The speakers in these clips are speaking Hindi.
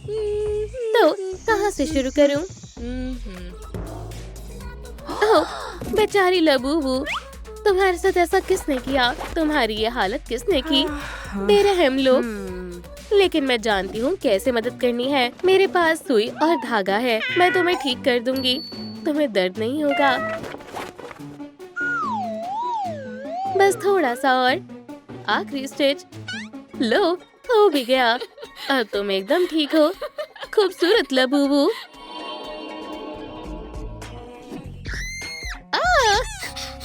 तो कहाँ से शुरू करूं? ओह, बेचारी लबूबू, तुम्हारे साथ ऐसा किसने किया? तुम्हारी ये हालत किसने की? बेरहम लोग। लेकिन मैं जानती हूँ कैसे मदद करनी है। मेरे पास सुई और धागा है। मैं तुम्हें ठीक कर दूंगी। तुम्हें दर्द नहीं होगा। बस थोड़ा सा और। आखिरी स्टिच। लो, हो भी गया। अब तुम एकदम ठीक हो। खूबसूरत लबूबू।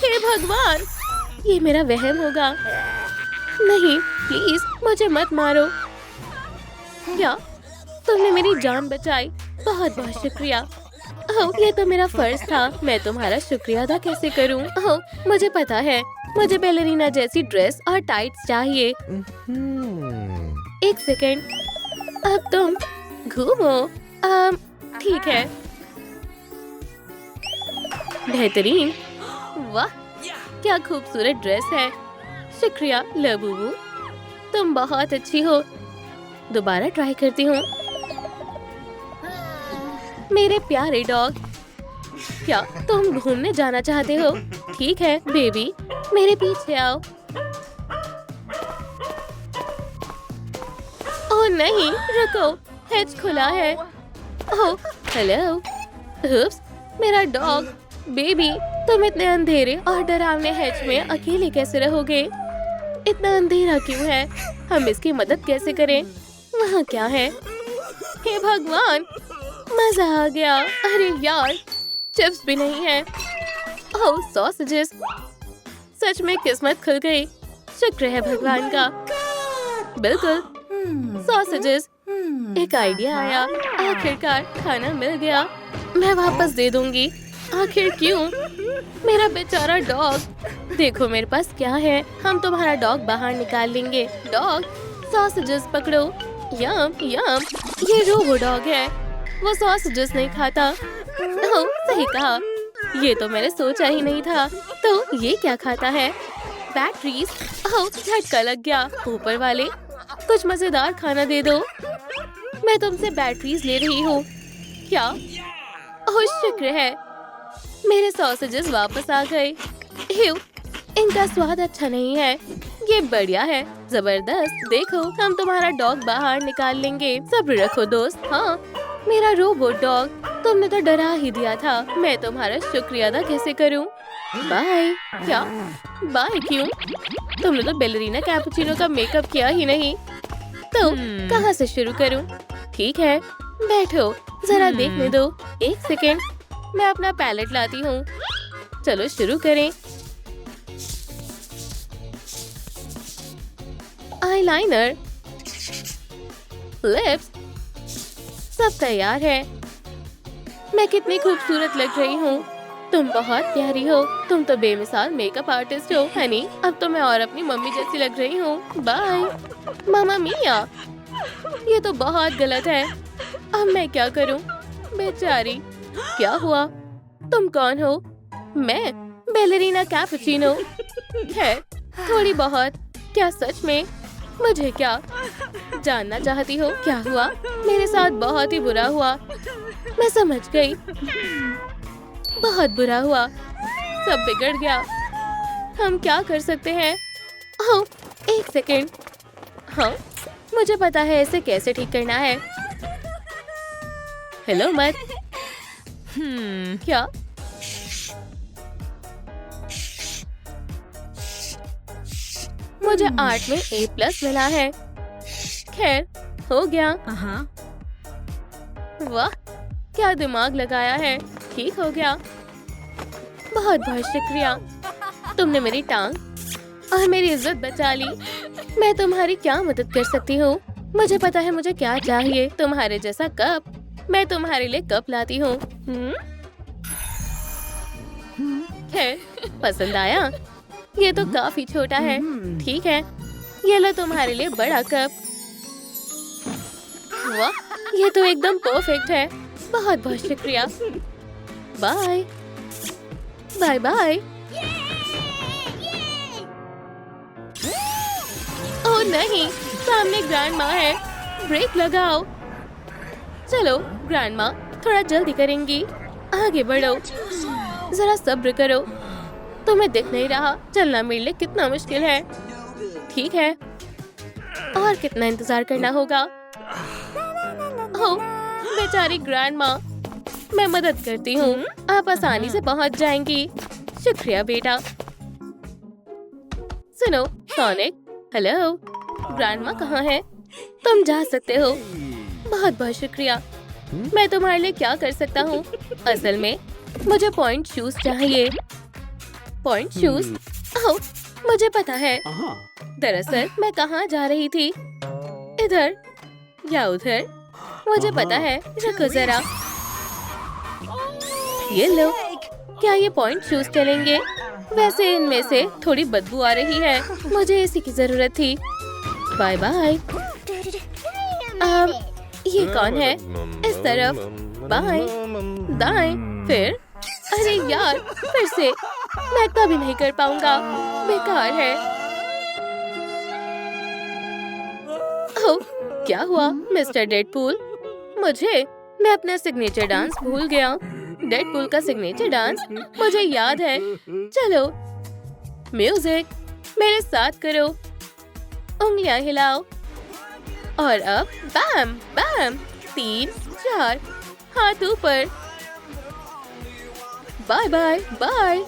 हे भगवान, ये मेरा वहम होगा। नहीं, प्लीज मुझे मत मारो। क्या? तुमने मेरी जान बचाई। बहुत बहुत शुक्रिया। ओह, ये तो मेरा फर्ज था। मैं तुम्हारा शुक्रिया अदा कैसे करूं? ओह, मुझे पता है। मुझे बैलेरिना जैसी ड्रेस और टाइट्स चाहिए। एक सेकेंड। अब तुम घूमो। ठीक है। बेहतरीन। वाह, क्या खूबसूरत ड्रेस है। शुक्रिया लबूबू, तुम बहुत अच्छी हो। दोबारा ट्राई करती हूँ। मेरे प्यारे डॉग, क्या तुम घूमने जाना चाहते हो? ठीक है बेबी, मेरे पीछे आओ। ओह नहीं, रुको, हैच खुला है। Oh hello. उप्स, मेरा डॉग। बेबी, तुम इतने अंधेरे और डरावने हैच में अकेले कैसे रहोगे? इतना अंधेरा क्यों है? हम इसकी मदद कैसे करें? वहाँ क्या है? हे भगवान, मजा आ गया। अरे यार, चिप्स भी नहीं है। ओह सॉसेजेस, सच में किस्मत खुल गई। शुक्र है भगवान का। बिल्कुल, सॉसेजेस। एक आइडिया आया। आखिरकार खाना मिल गया। मैं वापस दे दूंगी। आखिर क्यों? मेरा बेचारा डॉग। देखो मेरे पास क्या है। हम तुम्हारा डॉग बाहर निकाल लेंगे। डॉग, सॉसेजेस पकड़ो। यम यम। ये रोबो डॉग है। वो सॉसेजेस नहीं खाता। ओह, सही कहा। ये तो मैंने सोचा ही नहीं था। तो ये क्या खाता है? बैटरीज। ओह, झटका लग गया। ऊपर वाले, कुछ मजेदार खाना दे दो। मैं तुमसे बैटरीज ले रही हूँ। क्या? ओह शुक्र है, मेरे सॉसेजेस वापस आ गए। ह्यू, इनका स्वाद अच्छा नहीं है। ये बढ़िया है, जबरदस्त। देखो, हम तुम्हारा डॉग बाहर निकाल लेंगे। सब्र रखो दोस्त। हाँ, मेरा रोबोट डॉग। तुमने तो डरा ही दिया था। मैं तुम्हारा शुक्रिया अदा कैसे करूं? बाय। क्या? बाय क्यों? तुमने तो बैलेरिना कैपुचिनो का मेकअप किया ही नहीं। तो कहाँ से शुरू करूं? ठीक है, बैठो, जरा देखने दो। एक सेकेंड, मैं अपना पैलेट लाती हूँ। चलो शुरू करें। आईलाइनर, लिप्स, सब तैयार है। मैं कितनी खूबसूरत लग रही हूँ। तुम बहुत प्यारी हो। तुम तो बेमिसाल मेकअप आर्टिस्ट हो हनी। अब तो मैं और अपनी मम्मी जैसी लग रही हूँ। बाय। मामा मिया, ये तो बहुत गलत है। अब मैं क्या करूँ? बेचारी। क्या हुआ? तुम कौन हो? मैं बैलेरिना कैपुचिनो। है, थोड़ी बहुत। क्या सच में? मुझे क्या जानना चाहती हो? क्या हुआ? मेरे साथ बहुत ही बुरा हुआ। मैं समझ गई। बहुत बुरा हुआ। सब बिगड़ गया। हम क्या कर सकते हैं? ओह, एक सेकेंड। हाँ, मुझे पता है इसे कैसे ठीक करना है। हेलो मत। क्या? मुझे आर्ट में A+ मिला है। खैर, हो गया। वाह, क्या दिमाग लगाया है। ठीक हो गया। बहुत बहुत शुक्रिया। तुमने मेरी टांग और मेरी इज्जत बचा ली। मैं तुम्हारी क्या मदद कर सकती हूँ? मुझे पता है मुझे क्या चाहिए। तुम्हारे जैसा कप। मैं तुम्हारे लिए कप लाती हूँ। खैर, पसंद आया? ये तो काफी छोटा है। ठीक है, ये लो तुम्हारे लिए बड़ा कप। वाह, ये तो एकदम परफेक्ट है। बहुत बहुत शुक्रिया। Bye bye bye. ओह नहीं, सामने ग्रैंड माँ है। ब्रेक लगाओ। चलो ग्रैंडमा, थोड़ा जल्दी करेंगी, आगे बढ़ो, जरा सब्र करो, तुम्हें दिख नहीं रहा चलना मेरे लिए कितना मुश्किल है। ठीक है, और कितना इंतजार करना होगा। ओह, बेचारी ग्रैंडमा, मैं मदद करती हूँ, आप आसानी से पहुँच जाएंगी। शुक्रिया बेटा। सुनो सोनिक, हेलो, ग्रैंडमा कहाँ है? तुम जा सकते हो। बहुत बहुत शुक्रिया। मैं तुम्हारे लिए क्या कर सकता हूँ? असल में मुझे पॉइंट शूज चाहिए। Pointe shoes? ओह, मुझे पता है। दरअसल मैं कहाँ जा रही थी, इधर या उधर, मुझे पता है। रुको जरा, ये लो, क्या ये पॉइंट शूज चलेंगे? वैसे इनमें से थोड़ी बदबू आ रही है, मुझे इसी की जरूरत थी। Bye bye. ये कौन है? इस तरफ, बाएं, दाएं, फिर, अरे यार, फिर से, मैं कभी नहीं कर पाऊंगा, बेकार है। ओह, क्या हुआ मिस्टर डेडपूल? मैं अपना सिग्नेचर डांस भूल गया। डेडपूल का सिग्नेचर डांस मुझे याद है। चलो म्यूजिक, मेरे साथ करो, उंगलियां हिलाओ, और अब बैम बैम, 3 4, हाथ ऊपर, बाय बाय बाय।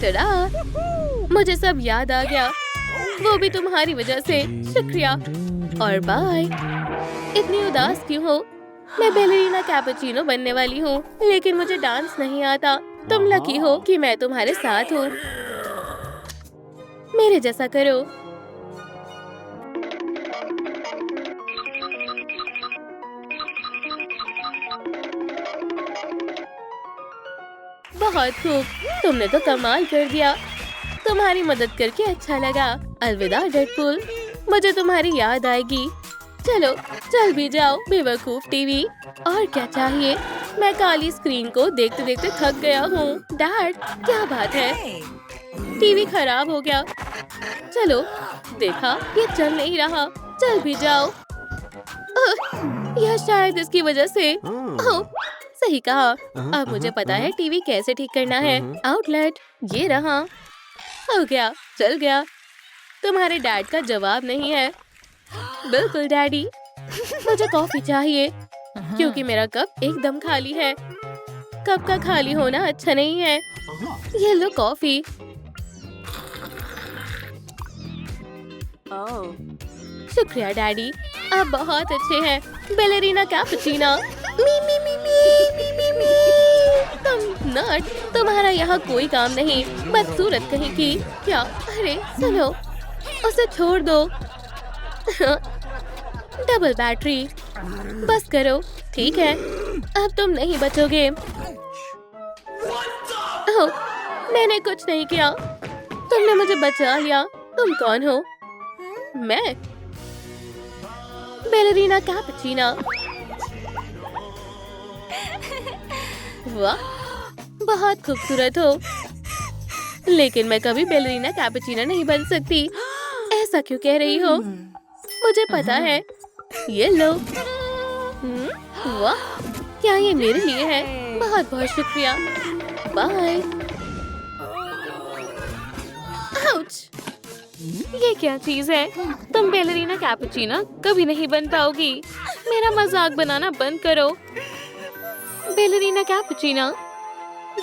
टडा, मुझे सब याद आ गया, वो भी तुम्हारी वजह से। शुक्रिया और बाय। इतनी उदास क्यों हो? मैं बैलेरिना कैपुचिनो बनने वाली हूँ, लेकिन मुझे डांस नहीं आता। तुम लकी हो कि मैं तुम्हारे साथ हूँ। मेरे जैसा करो। बहुत खूब, तुमने तो कमाल कर दिया। तुम्हारी मदद करके अच्छा लगा। अलविदा डेडपूल, मुझे तुम्हारी याद आएगी। चलो चल भी जाओ बेवकूफ टीवी। और क्या चाहिए? मैं काली स्क्रीन को देखते देखते थक गया हूँ। डैड, क्या बात है? टीवी खराब हो गया। चलो, देखा, ये चल नहीं रहा। चल भी जाओ। यह शायद इसकी वजह से। ओह, सही कहा। अब मुझे पता है टीवी कैसे ठीक करना है। आउटलेट, ये रहा। हो गया, चल गया। तुम्हारे डैड का जवाब नहीं है। बिल्कुल डैडी, मुझे कॉफी चाहिए क्योंकि मेरा कप एकदम खाली है। कप का खाली होना अच्छा नहीं है। ये लो कॉफी। शुक्रिया डैडी, आप बहुत अच्छे हैं। Ballerina cappuccino. मी मी मी मी मी मी मी। तुम नट, तुम्हारा यहाँ कोई काम नहीं, बदसूरत कहीं की। क्या? अरे सुनो, उसे छोड़ दो। डबल बैटरी, बस करो। ठीक है, अब तुम नहीं बचोगे। ओह, मैंने कुछ नहीं किया, तुमने मुझे बचा लिया। तुम कौन हो? मैं बैलेरिना कैपुचिनो। वाह, बहुत खूबसूरत हो, लेकिन मैं कभी बैलेरिना कैपुचिनो नहीं बन सकती। ऐसा क्यों कह रही हो? मुझे पता है। ये लो। वाह, क्या ये मेरे लिए है? बहुत बहुत शुक्रिया। बाय। आउच! ये क्या चीज है? तुम बैलेरिना कैपुचिनो कभी नहीं बन पाओगी। मेरा मजाक बनाना बंद करो। बैलेरिना कैपुचिनो,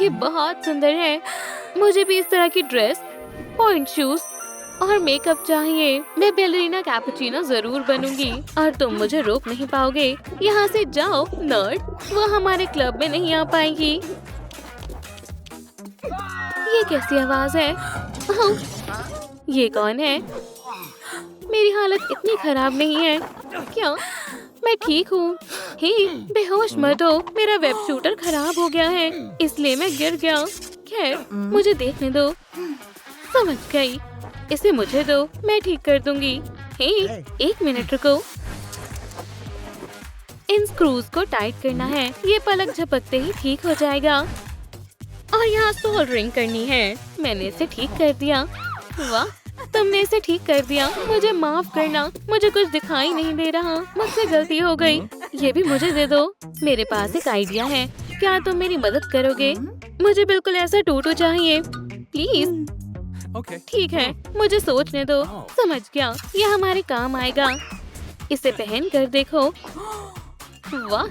ये बहुत सुंदर है। मुझे भी इस तरह की ड्रेस, पॉइंट शूज और मेकअप चाहिए। मैं बैलेरिना कैपुचिनो जरूर बनूंगी और तुम मुझे रोक नहीं पाओगे। यहाँ से जाओ नर्ड, वो हमारे क्लब में नहीं आ पाएंगी। ये कैसी आवाज है? ये कौन है? मेरी हालत इतनी खराब नहीं है। क्या? मैं ठीक हूँ। हे, बेहोश मत हो। मेरा वेब शूटर खराब हो गया है, इसलिए मैं गिर गया। खैर, मुझे देखने दो। समझ गई, इसे मुझे दो, मैं ठीक कर दूंगी। हे, 1 मिनट रुको। इन स्क्रूज को टाइट करना है। ये पलक झपकते ही ठीक हो जाएगा। और यहाँ सोल्डरिंग करनी है। मैंने इसे ठीक कर दिया। वाह, तुमने इसे ठीक कर दिया। मुझे माफ करना, मुझे कुछ दिखाई नहीं दे रहा। मुझसे गलती हो गई। ये भी मुझे दे दो। मेरे पास एक आइडिया है। क्या तुम मेरी मदद करोगे? मुझे बिल्कुल ऐसा टूटू चाहिए, प्लीज। ठीक है, मुझे सोचने दो। समझ गया, यह हमारे काम आएगा। इसे पहन कर देखो। वाह,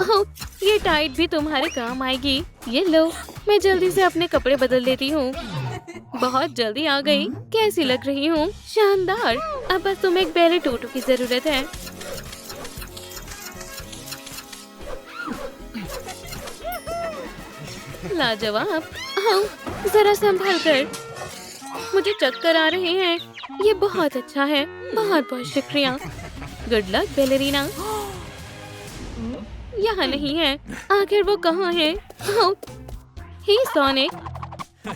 ओह, ये टाइट भी तुम्हारे काम आएगी। ये लो, मैं जल्दी से अपने कपड़े बदल लेती हूँ। बहुत जल्दी आ गई। कैसी लग रही हूँ? शानदार। अब बस तुम्हें एक बैले टूटू की जरूरत है। लाजवाब। जरा संभल कर, मुझे चक्कर आ रहे हैं। ये बहुत अच्छा है। बहुत बहुत शुक्रिया। Good luck ballerina. यहाँ नहीं है। आखिर वो कहाँ है? हे सोनिक।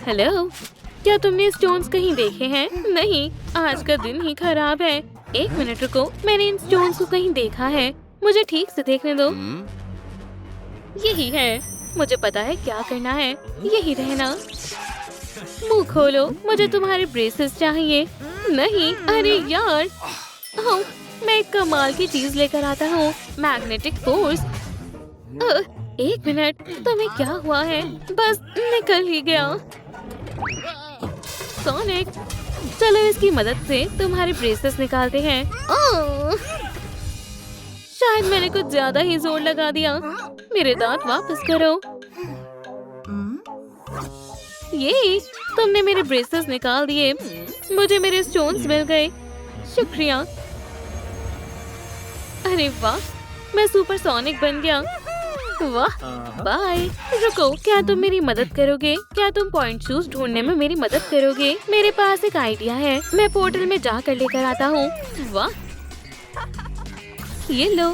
हेलो, क्या तुमने स्टोन्स कहीं देखे हैं? नहीं, आज का दिन ही खराब है। एक मिनट रुको, मैंने इन स्टोन्स को कहीं देखा है। मुझे ठीक से देखने दो। यही है। मुझे पता है क्या करना है। यही रहना। मुंह खोलो, मुझे तुम्हारे ब्रेसेस चाहिए। नहीं, अरे यार। मैं एक कमाल की चीज लेकर आता हूँ। Magnetic force. एक मिनट, तुम्हें क्या हुआ है? बस निकल ही गया। सोनिक, चलो इसकी मदद से तुम्हारे ब्रेसेस निकालते हैं। शायद मैंने कुछ ज्यादा ही जोर लगा दिया। मेरे दांत वापस करो। ये, तुमने मेरे ब्रेसेस निकाल दिए। मुझे मेरे स्टोन्स मिल गए। शुक्रिया। अरे वाह, मैं सुपर सोनिक बन गया। वाह, बाय। रुको, क्या तुम मेरी मदद करोगे? क्या तुम पॉइंट शूज ढूंढने में मेरी मदद करोगे? मेरे पास एक आइडिया है। मैं पोर्टल में जाकर लेकर आता हूँ। वाह, ये लो।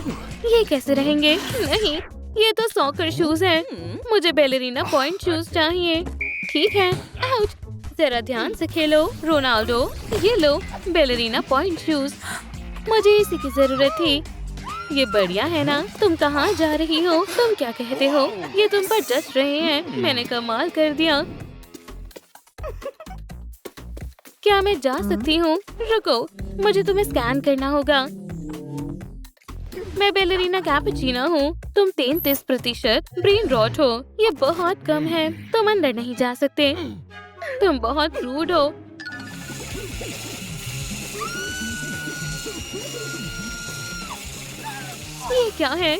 ये कैसे रहेंगे? नहीं, ये तो सॉकर शूज हैं। मुझे बैलेरिना पॉइंट शूज चाहिए। ठीक है। आउच, जरा ध्यान से खेलो रोनाल्डो। ये लो बैलेरिना पॉइंट शूज। मुझे इसी की जरूरत थी। ये बढ़िया है ना? तुम कहाँ जा रही हो? तुम क्या कहते हो? ये तुम पर जच रहे हैं। मैंने कमाल कर दिया। क्या मैं जा सकती हूँ? रुको, मुझे तुम्हें स्कैन करना होगा। मैं बैलेरिना कैपुचिनो हूँ। तुम 33% ब्रेन रॉट हो। ये बहुत कम है। तुम अंदर नहीं जा सकते। तुम बहुत रूड हो। ये क्या है?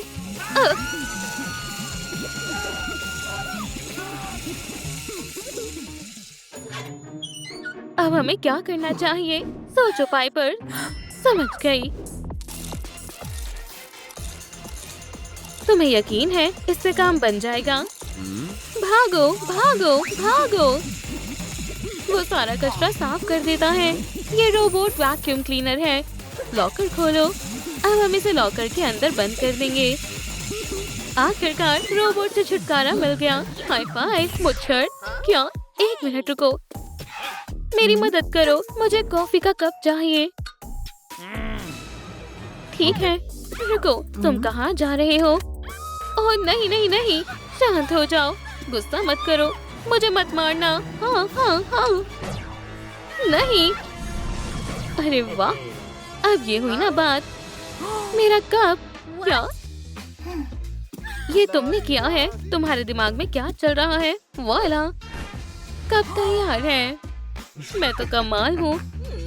अब हमें क्या करना चाहिए? सोचो पाइपर। समझ गई। तुम्हें यकीन है इससे काम बन जाएगा? भागो, भागो, भागो। वो सारा कचरा साफ कर देता है। ये रोबोट वैक्यूम क्लीनर है। लॉकर खोलो। अब हम इसे लॉकर के अंदर बंद कर देंगे। आखिरकार रोबोट से छुटकारा मिल गया। हाई फाइव मुच्छर। क्या? एक मिनट रुको, मेरी मदद करो। मुझे कॉफी का कप चाहिए। ठीक है, रुको, तुम कहाँ जा रहे हो? ओह नहीं नहीं नहीं, शांत हो जाओ। गुस्सा मत करो। मुझे मत मारना। हाँ हाँ हाँ। नहीं। अरे वाह, अब ये हुई ना बात। मेरा कप। क्या ये तुमने किया है? तुम्हारे दिमाग में क्या चल रहा है? वाला, कप तैयार है। मैं तो कमाल हूँ।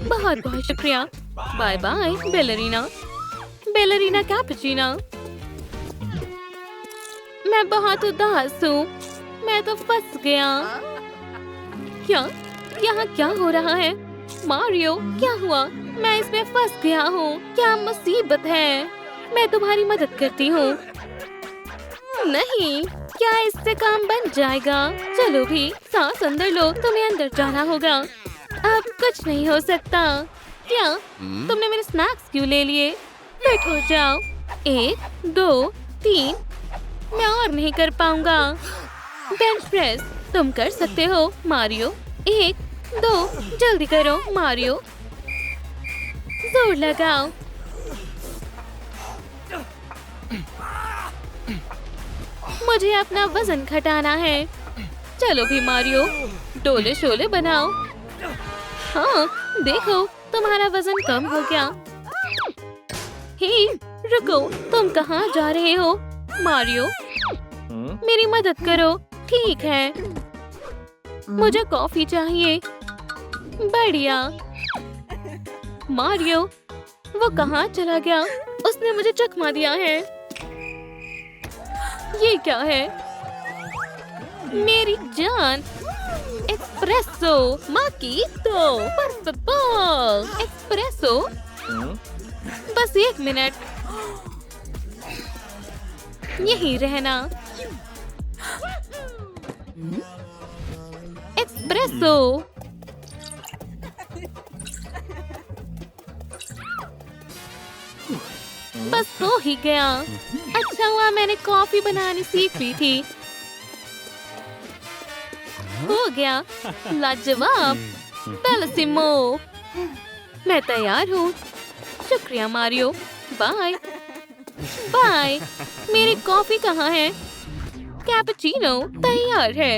बहुत बहुत शुक्रिया। Bye bye ballerina. Ballerina cappuccino. मैं बहुत उदास हूँ। मैं तो फंस गया। क्या? यहाँ क्या हो रहा है? मारियो, क्या हुआ? मैं इसमें फंस गया हूँ। क्या मुसीबत है? मैं तुम्हारी मदद करती हूँ। नहीं, क्या इससे काम बन जाएगा? चलो भी, सांस अंदर लो। तुम्हें अंदर जाना होगा। अब कुछ नहीं हो सकता। क्या? तुमने मेरे स्नैक्स क्यों ले लिए? फिट हो जाओ। 1 2 3। मैं और नहीं कर पाऊंगा। बेंच प्रेस तुम कर सकते हो मारियो। 1 2, जल्दी करो मारियो। जोर लगाओ। मुझे अपना वजन घटाना है। चलो भी मारियो, डोले शोले बनाओ। हाँ, देखो, तुम्हारा वजन कम हो गया। हे, रुको, तुम कहाँ जा रहे हो? मारियो, मेरी मदद करो। ठीक है, मुझे कॉफी चाहिए। बढ़िया। मारियो, वो कहाँ चला गया? उसने मुझे चकमा दिया है। ये क्या है? मेरी जान। एस्प्रेसो माकीतो, पर favor। एस्प्रेसो? बस 1 मिनट, यहीं रहना। एस्प्रेसो। बस हो ही गया। अच्छा हुआ मैंने कॉफी बनानी सीख ली थी। हो गया, लाजवाब, बेलसिमो। मैं तैयार हूँ। शुक्रिया मारियो। Bye bye. मेरी कॉफी कहाँ है? कैपुचिनो तैयार है।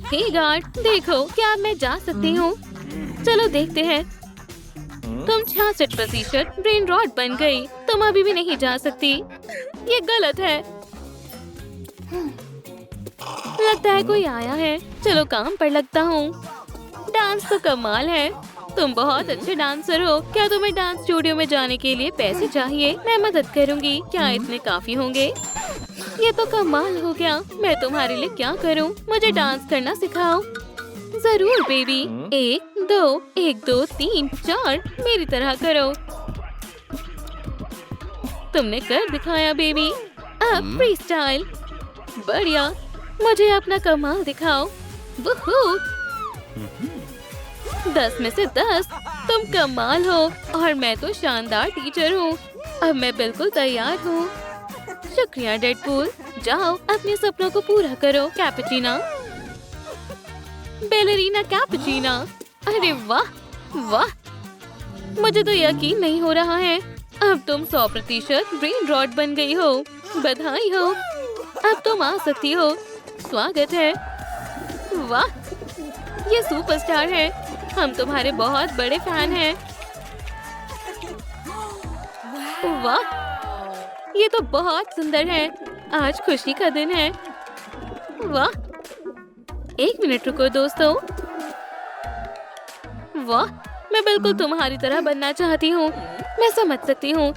हे गार्ड, देखो, क्या मैं जा सकती हूँ? चलो देखते हैं। तुम 66% ब्रेन रॉट बन गई। तुम अभी भी नहीं जा सकती। ये गलत है। लगता है कोई आया है। चलो काम पर लगता हूँ। डांस तो कमाल है। तुम बहुत अच्छे डांसर हो। क्या तुम्हें डांस स्टूडियो में जाने के लिए पैसे चाहिए? मैं मदद करूँगी। क्या इतने काफी होंगे? ये तो कमाल हो गया। मैं तुम्हारे लिए क्या करूँ? मुझे डांस करना सिखाओ। जरूर बेबी। 1 2 1 2 3 4 मेरी तरह करो। तुमने कर दिखाया बेबी। अब फ्री स्टाइल। बढ़िया। मुझे अपना कमाल दिखाओ। वुहू। 10 में से 10। तुम कमाल हो और मैं तो शानदार टीचर हूँ। अब मैं बिल्कुल तैयार हूँ। शुक्रिया डेडपूल। जाओ अपने सपनों को पूरा करो। कैपुचिना, बैलेरिना कैपुचिना। अरे वाह वाह, मुझे तो यकीन नहीं हो रहा है। अब तुम 100% ब्रेन रॉट बन गई हो। बधाई हो। अब तुम आ सकती हो। स्वागत है। वाह, ये सुपरस्टार है। हम तुम्हारे बहुत बड़े फैन हैं। वाह, ये तो बहुत सुंदर है। आज खुशी का दिन है। वाह, 1 मिनट रुको दोस्तों। वाह, मैं बिल्कुल तुम्हारी तरह बनना चाहती हूँ। मैं समझ सकती हूँ।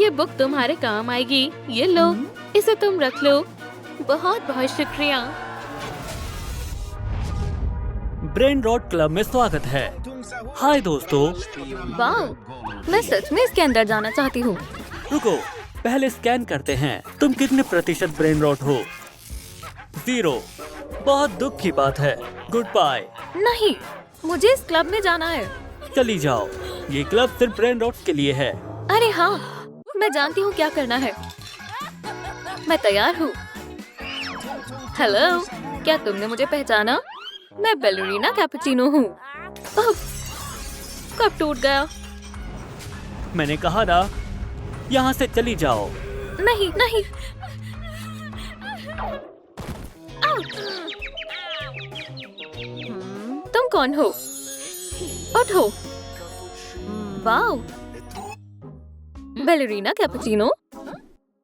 ये बुक तुम्हारे काम आएगी। ये लो, इसे तुम रख लो। बहुत बहुत शुक्रिया। ब्रेन रॉट क्लब में स्वागत है। हाय दोस्तों। वाह, मैं सच में इसके अंदर जाना चाहती हूँ। रुको, पहले स्कैन करते हैं। तुम कितने प्रतिशत ब्रेन रॉट हो? 0। बहुत दुख की बात है। Goodbye. नहीं, मुझे इस क्लब में जाना है। चली जाओ। ये क्लब सिर्फ ब्रेन रॉट के लिए है। अरे हाँ, मैं जानती हूँ क्या करना है। मैं तैयार हूँ। हेलो, क्या तुमने मुझे पहचाना? मैं बैलेरिना कैपुचिनो हूँ। कब टूट गया? मैंने कहा ना, यहाँ से चली जाओ। नहीं नहीं। तुम कौन हो? उठो। वाओ, बैलेरिना कैपुचिनो,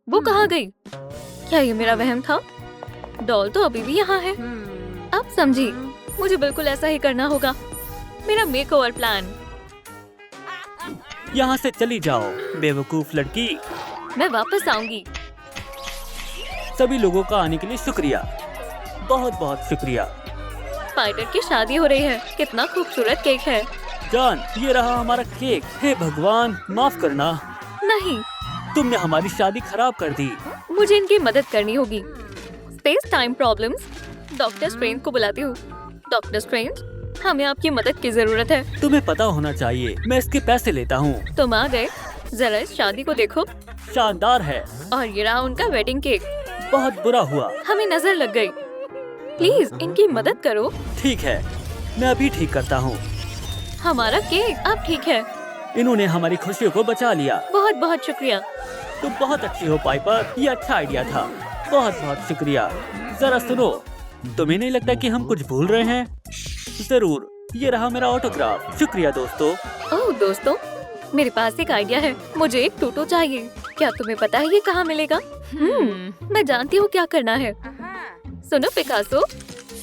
वो कहाँ गई? क्या ये मेरा वहम था? डॉल तो अभी भी यहाँ है। अब समझी, मुझे बिल्कुल ऐसा ही करना होगा। मेरा मेकओवर प्लान। यहाँ से चली जाओ बेवकूफ लड़की। मैं वापस आऊंगी। सभी लोगों का आने के लिए शुक्रिया। बहुत बहुत शुक्रिया। स्पाइडर की शादी हो रही है। कितना खूबसूरत केक है। जान, ये रहा हमारा केक। हे भगवान, माफ करना। नहीं, तुमने हमारी शादी खराब कर दी। मुझे इनकी मदद करनी होगी। Space time problems. Doctor strange को बुलाती हूँ। डॉक्टर स्ट्रेंज, हमें आपकी मदद की जरूरत है। तुम्हें पता होना चाहिए, मैं इसके पैसे लेता हूँ। तुम आ गए। जरा इस शादी को देखो। शानदार है। और ये रहा उनका वेडिंग केक। बहुत बुरा हुआ। हमें नजर लग गई। प्लीज इनकी मदद करो। ठीक है, मैं अभी ठीक करता हूँ। हमारा केक अब ठीक है। इन्होंने हमारी खुशियों को बचा लिया। बहुत बहुत शुक्रिया। तुम बहुत अच्छी हो पाइपर। ये अच्छा आइडिया था। बहुत बहुत शुक्रिया। जरा सुनो, तुम्हें नहीं लगता कि हम कुछ भूल रहे हैं? जरूर, ये रहा मेरा ऑटोग्राफ। शुक्रिया दोस्तों। ओह दोस्तों, मेरे पास एक आइडिया है। मुझे एक टोटो चाहिए। क्या तुम्हें पता है ये कहाँ मिलेगा? मैं जानती हूँ क्या करना है। सुनो पिकासो,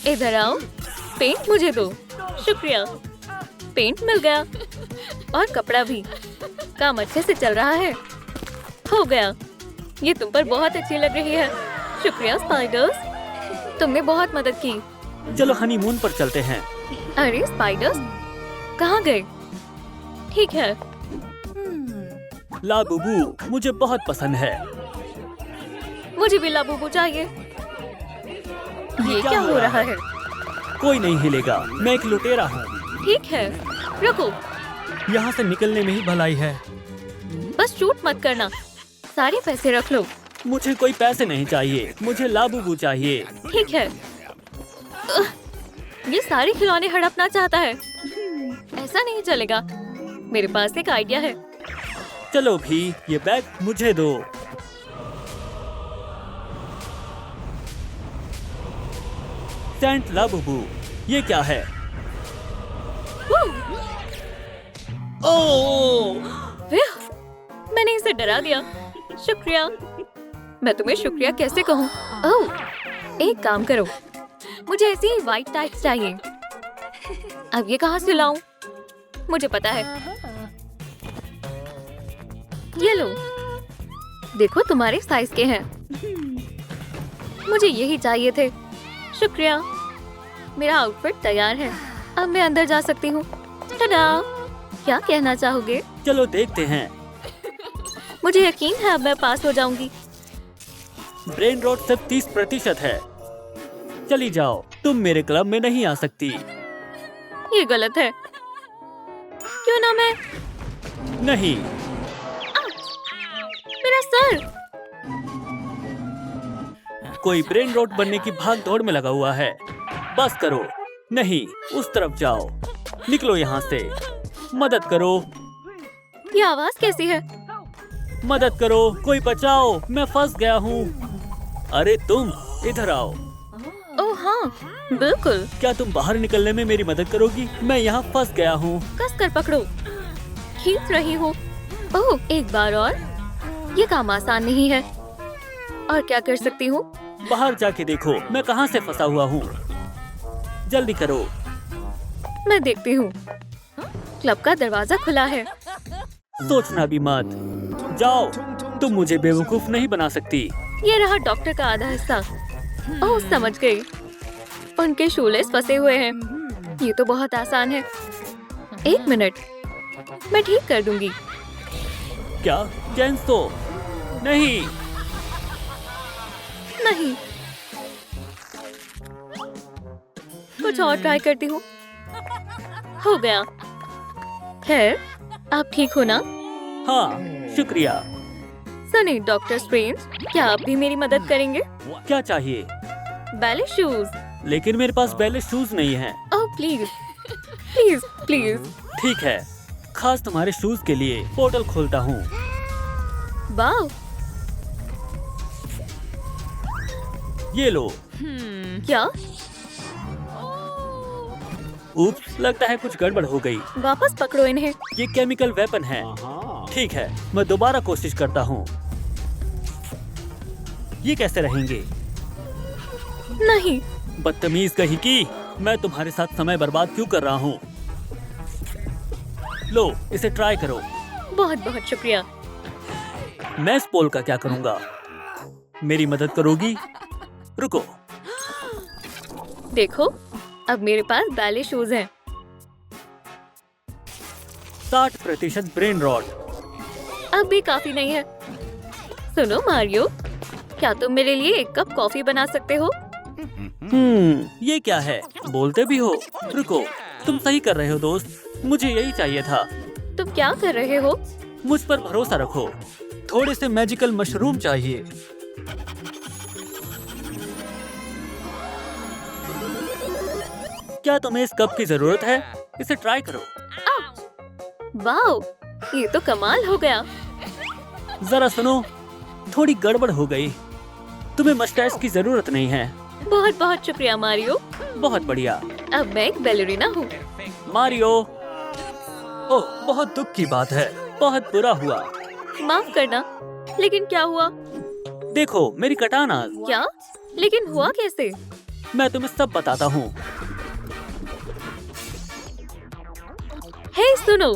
इधर आओ। पेंट मुझे दो। शुक्रिया। पेंट मिल गया और कपड़ा भी। काम अच्छे से चल रहा है। हो गया। ये तुम पर बहुत अच्छी लग रही है। शुक्रिया स्पाइडर्स, तुमने बहुत मदद की। चलो हनीमून पर चलते हैं। अरे स्पाइडर्स कहाँ गए? ठीक है। लाबूबू मुझे बहुत पसंद है। मुझे भी लाबूबू चाहिए। ये क्या हो रहा है? कोई नहीं हिलेगा, मैं एक लुटेरा हूँ। ठीक है, रुको। यहाँ से निकलने में ही भलाई है। बस शूट मत करना। सारे पैसे रख लो। मुझे कोई पैसे नहीं चाहिए, मुझे लाबूबू चाहिए। ठीक है। ये सारे खिलौने हड़पना चाहता है। ऐसा नहीं चलेगा। मेरे पास एक आइडिया है। चलो भी, ये बैग मुझे दो। सेंट लाबूबू, ये क्या है? ओह! मैंने इसे डरा दिया। शुक्रिया। मैं तुम्हें शुक्रिया कैसे कहूँ? ओह, एक काम करो, मुझे ऐसी व्हाइट टाइट्स चाहिए। अब ये कहाँ से लाऊं? मुझे पता है। ये लो, देखो तुम्हारे साइज के हैं। मुझे यही चाहिए थे। शुक्रिया। मेरा आउटफिट तैयार है। अब मैं अंदर जा सकती हूँ। टाडा! क्या कहना चाहोगे? चलो देखते हैं। मुझे यकीन है अब मैं पास हो जाऊंगी। ब्रेन रॉट सिर्फ 30% है। चली जाओ, तुम मेरे क्लब में नहीं आ सकती। ये गलत है। क्यों ना मैं? नहीं। मेरा सर! कोई ब्रेन रॉट बनने की भाग दौड़ में लगा हुआ है। बस करो। नहीं, उस तरफ जाओ। निकलो यहाँ से। मदद करो। ये आवाज कैसी है? मदद करो, कोई बचाओ, मैं फंस गया हूँ। अरे तुम इधर आओ। ओह हाँ, बिल्कुल। क्या तुम बाहर निकलने में मेरी मदद करोगी? मैं यहाँ फंस गया हूँ। कस कर पकड़ो। खींच रही हूँ। ओह, एक बार और। ये काम आसान नहीं है। और क्या कर सकती हूँ? बाहर जाके देखो, मैं कहाँ से फंसा हुआ हूँ। जल्दी करो। मैं देखती हूँ। क्लब का दरवाजा खुला है। सोचना भी मत। जाओ, तुम मुझे बेवकूफ नहीं बना सकती। ये रहा डॉक्टर का आधा हिस्सा। ओह, समझ गई। उनके शूलेस फंसे हुए हैं। ये तो बहुत आसान है। 1 मिनट, मैं ठीक कर दूंगी। क्या? चैंस तो नहीं। नहीं, कुछ और ट्राई करती हूँ। हो गया। खैर, आप ठीक हो ना? हाँ, शुक्रिया। सनी डॉक्टर स्ट्रेंज, क्या आप भी मेरी मदद करेंगे? क्या चाहिए? Ballet shoes. लेकिन मेरे पास बैले शूज नहीं हैं। Oh please, please, please. ठीक है, खास तुम्हारे शूज के लिए पोर्टल खोलता हूँ। वाह, ये लो। क्या? उप्स, लगता है कुछ गड़बड़ हो गई। वापस पकड़ो इन्हें। ये केमिकल वेपन है। ठीक है, मैं दोबारा कोशिश करता हूँ। ये कैसे रहेंगे? नहीं। बदतमीज कहीं की। मैं तुम्हारे साथ समय बर्बाद क्यों कर रहा हूँ? लो, इसे ट्राई करो। बहुत बहुत शुक्रिया। मैं इस पोल का क्या करूँगा? मेरी मदद करोगी? रुको। देखो, अब मेरे पास बैले शूज हैं। 60% ब्रेन रॉट। अब भी काफी नहीं है। सुनो मारियो, क्या तुम मेरे लिए 1 कप कॉफी बना सकते हो? ये क्या है? बोलते भी हो। रुको, तुम सही कर रहे हो दोस्त। मुझे यही चाहिए था। तुम क्या कर रहे हो? मुझ पर भरोसा रखो। थोड़े से मैजिकल मशरूम चाहिए। क्या तुम्हें इस कप की जरूरत है? इसे ट्राई करो। वाओ, ये तो कमाल हो गया। जरा सुनो, थोड़ी गड़बड़ हो गई। तुम्हें मस्टैच की जरूरत नहीं है। बहुत बहुत शुक्रिया मारियो। बहुत बढ़िया। अब मैं एक बैलरीना हूँ। मारियो। ओह, बहुत दुख की बात है, बहुत बुरा हुआ। माफ करना, लेकिन क्या हुआ? देखो मेरी कटाना। क्या? लेकिन हुआ कैसे? मैं तुम्हें सब बताता हूँ। हे सुनो,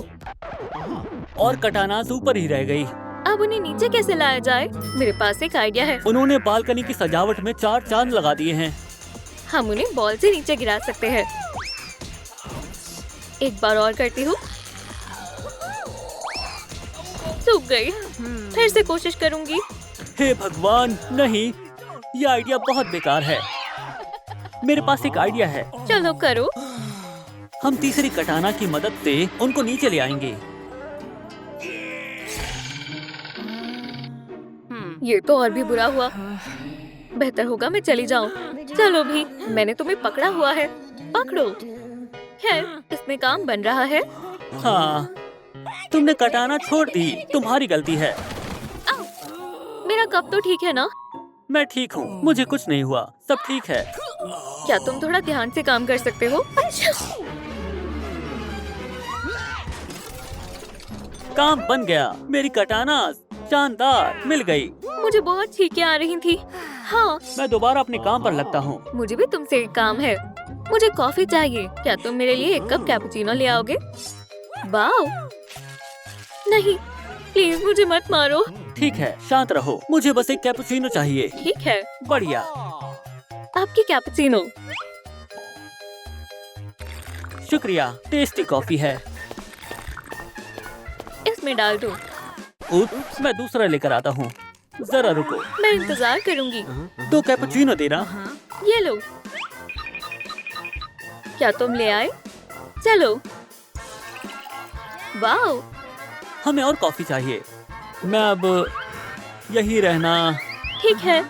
और कटानास ऊपर ही रह गई। अब उन्हें नीचे कैसे लाया जाए? मेरे पास एक आइडिया है। उन्होंने बालकनी की सजावट में 4 चांद लगा दिए हैं। हम उन्हें बॉल से नीचे गिरा सकते हैं। एक बार और करती हूँ। सूख गई। फिर से कोशिश करूँगी। हे भगवान, नहीं, ये आइडिया बहुत बेकार है। मेरे पास एक आइडिया है। चलो करो। हम तीसरी कटाना की मदद से उनको नीचे ले आएंगे। ये तो और भी बुरा हुआ। बेहतर होगा मैं चली जाऊं। चलो भी, मैंने तुम्हें पकड़ा हुआ है। पकड़ो। खैर, इसमें काम बन रहा है। हाँ, तुमने कटाना छोड़ दी, तुम्हारी गलती है। मेरा कप तो ठीक है ना? मैं ठीक हूँ, मुझे कुछ नहीं हुआ, सब ठीक है। क्या तुम थोड़ा ध्यान से काम कर सकते हो? काम बन गया। मेरी कटाना शानदार मिल गई। मुझे बहुत छींकें आ रही थी। हाँ, मैं दोबारा अपने काम पर लगता हूँ। मुझे भी तुमसे एक काम है। मुझे कॉफी चाहिए। क्या तुम मेरे लिए एक कप कैपुचिनो ले आओगे? वाओ! नहीं, प्लीज मुझे मत मारो। ठीक है, शांत रहो, मुझे बस एक कैपुचिनो चाहिए। ठीक है, बढ़िया। आपकी कैपुचिनो। शुक्रिया, टेस्टी कॉफी है। इसमें डाल दो। उप, मैं दूसरा लेकर आता हूँ। जरा रुको। मैं इंतजार करूंगी। 2 कैपुचिनो देना। ये लो। क्या तुम ले आए? चलो। वाओ! हमें और कॉफी चाहिए। मैं अब यही रहना। ठीक है।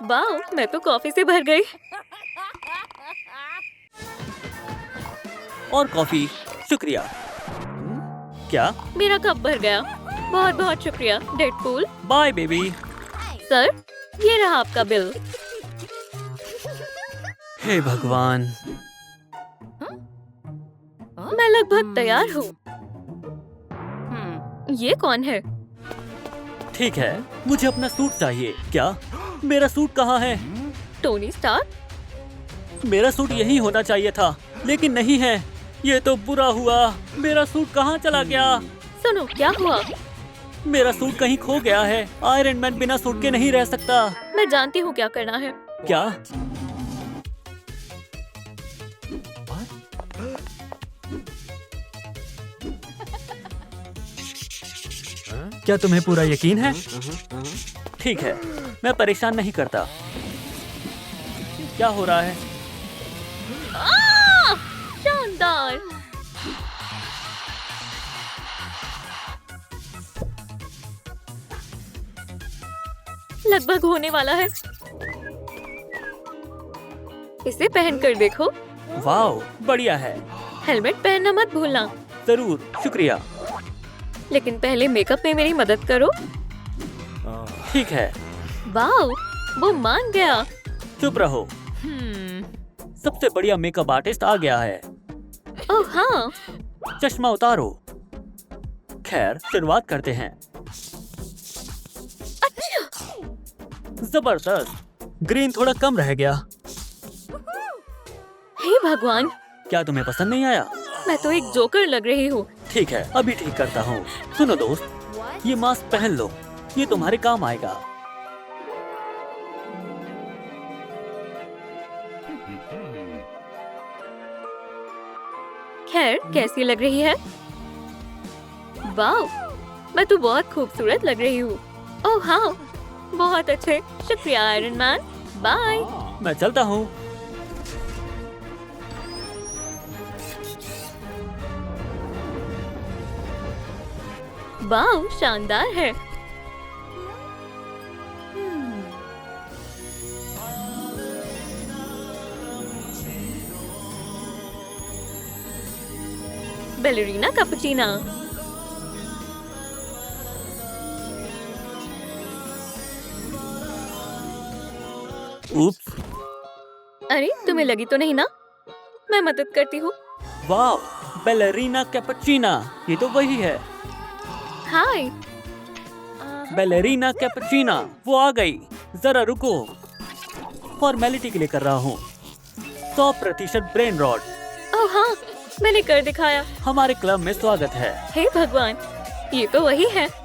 वाओ! मैं तो कॉफी से भर गई। और कॉफी। शुक्रिया। क्या? मेरा कप भर गया। बहुत बहुत शुक्रिया, डेडपूल। Bye baby. सर, ये रहा आपका बिल। हे भगवान। मैं लगभग तैयार हूँ। ये कौन है? ठीक है, मुझे अपना सूट चाहिए। क्या? मेरा सूट कहाँ है? Tony Stark? मेरा सूट यही होना चाहिए था, लेकिन नहीं है। ये तो बुरा हुआ। मेरा सूट कहाँ चला गया? सुनो, क्या हुआ? मेरा सूट कहीं खो गया है। आयरन मैन बिना सूट के नहीं रह सकता। मैं जानती हूँ क्या करना है। क्या? क्या तुम्हें पूरा यकीन है? ठीक है, मैं परेशान नहीं करता। क्या हो रहा है? शानदार! लगभग होने वाला है। इसे पहन कर देखो। वाओ, बढ़िया है। हेलमेट पहनना मत भूलना। जरूर, शुक्रिया। लेकिन पहले मेकअप में मेरी मदद करो। ठीक है। वाओ, वो मान गया। चुप रहो। सबसे बढ़िया मेकअप आर्टिस्ट आ गया है। ओह हाँ। चश्मा उतारो। खैर, शुरुआत करते हैं। जबरदस्त। ग्रीन थोड़ा कम रह गया। हे भगवान, क्या तुम्हें पसंद नहीं आया? मैं तो एक जोकर लग रही हूँ। ठीक है, अभी ठीक करता हूँ। सुनो दोस्त, ये मास्क पहन लो, ये तुम्हारे काम आएगा। खैर, कैसी लग रही है? वाओ, मैं तो बहुत खूबसूरत लग रही हूँ। ओह हाँ, बहुत अच्छे। शुक्रिया आयरन मैन। बाय। मैं चलता हूँ। वाओ, शानदार है। बैलेरिना कैपुचिना। उप्स। अरे तुम्हें लगी तो नहीं ना? मैं मदद करती हूँ। वाह, बैलेरिना कैपुचिना, ये तो वही है। हाय। बैलेरिना कैपुचिना, वो आ गई। जरा रुको, फॉर्मेलिटी के लिए कर रहा हूँ। 100% ब्रेन रॉट। ओह हाँ, मैंने कर दिखाया। हमारे क्लब में स्वागत है। हे भगवान, ये तो वही है।